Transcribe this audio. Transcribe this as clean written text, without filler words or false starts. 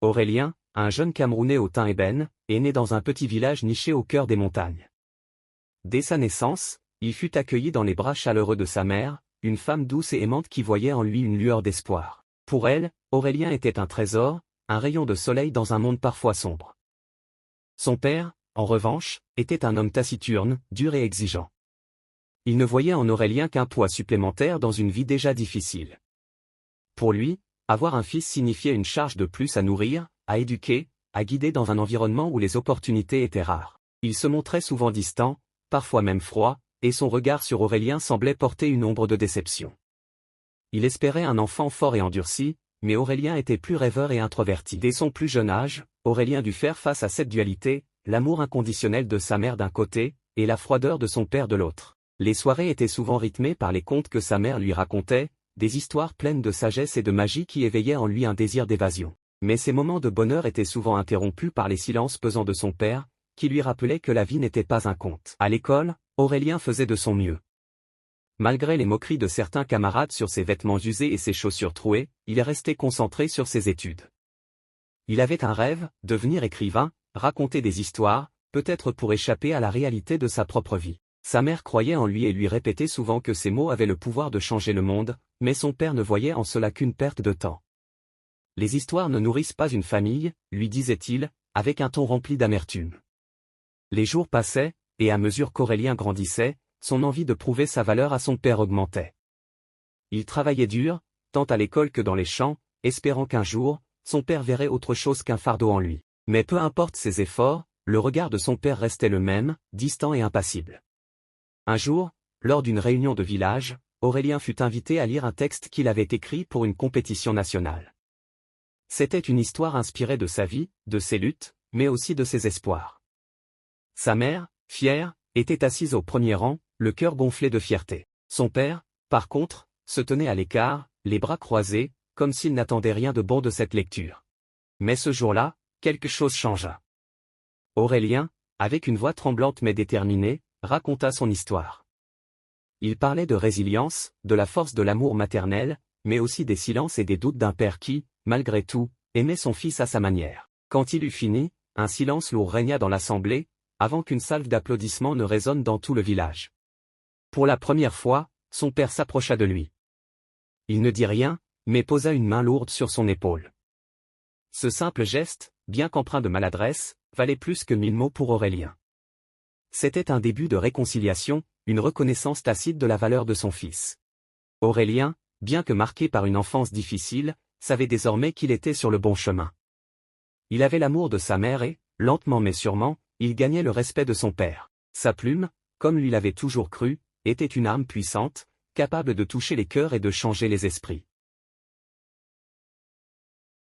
Aurélien, un jeune Camerounais au teint ébène, est né dans un petit village niché au cœur des montagnes. Dès sa naissance, il fut accueilli dans les bras chaleureux de sa mère, une femme douce et aimante qui voyait en lui une lueur d'espoir. Pour elle, Aurélien était un trésor, un rayon de soleil dans un monde parfois sombre. Son père, en revanche, était un homme taciturne, dur et exigeant. Il ne voyait en Aurélien qu'un poids supplémentaire dans une vie déjà difficile. Pour lui, avoir un fils signifiait une charge de plus à nourrir, à éduquer, à guider dans un environnement où les opportunités étaient rares. Il se montrait souvent distant, parfois même froid, et son regard sur Aurélien semblait porter une ombre de déception. Il espérait un enfant fort et endurci, mais Aurélien était plus rêveur et introverti. Dès son plus jeune âge, Aurélien dut faire face à cette dualité, l'amour inconditionnel de sa mère d'un côté, et la froideur de son père de l'autre. Les soirées étaient souvent rythmées par les contes que sa mère lui racontait, des histoires pleines de sagesse et de magie qui éveillaient en lui un désir d'évasion. Mais ces moments de bonheur étaient souvent interrompus par les silences pesants de son père, qui lui rappelaient que la vie n'était pas un conte. À l'école, Aurélien faisait de son mieux. Malgré les moqueries de certains camarades sur ses vêtements usés et ses chaussures trouées, il restait concentré sur ses études. Il avait un rêve, devenir écrivain, raconter des histoires, peut-être pour échapper à la réalité de sa propre vie. Sa mère croyait en lui et lui répétait souvent que ses mots avaient le pouvoir de changer le monde, mais son père ne voyait en cela qu'une perte de temps. Les histoires ne nourrissent pas une famille, lui disait-il, avec un ton rempli d'amertume. Les jours passaient, et à mesure qu'Aurélien grandissait, son envie de prouver sa valeur à son père augmentait. Il travaillait dur, tant à l'école que dans les champs, espérant qu'un jour, son père verrait autre chose qu'un fardeau en lui. Mais peu importe ses efforts, le regard de son père restait le même, distant et impassible. Un jour, lors d'une réunion de village, Aurélien fut invité à lire un texte qu'il avait écrit pour une compétition nationale. C'était une histoire inspirée de sa vie, de ses luttes, mais aussi de ses espoirs. Sa mère, fière, était assise au premier rang, le cœur gonflé de fierté. Son père, par contre, se tenait à l'écart, les bras croisés, comme s'il n'attendait rien de bon de cette lecture. Mais ce jour-là, quelque chose changea. Aurélien, avec une voix tremblante mais déterminée, raconta son histoire. Il parlait de résilience, de la force de l'amour maternel, mais aussi des silences et des doutes d'un père qui, malgré tout, aimait son fils à sa manière. Quand il eut fini, un silence lourd régna dans l'assemblée, avant qu'une salve d'applaudissements ne résonne dans tout le village. Pour la première fois, son père s'approcha de lui. Il ne dit rien, mais posa une main lourde sur son épaule. Ce simple geste, bien qu'empreint de maladresse, valait plus que 1000 mots pour Aurélien. C'était un début de réconciliation, une reconnaissance tacite de la valeur de son fils. Aurélien, bien que marqué par une enfance difficile, savait désormais qu'il était sur le bon chemin. Il avait l'amour de sa mère et, lentement mais sûrement, il gagnait le respect de son père. Sa plume, comme lui l'avait toujours cru, était une arme puissante, capable de toucher les cœurs et de changer les esprits.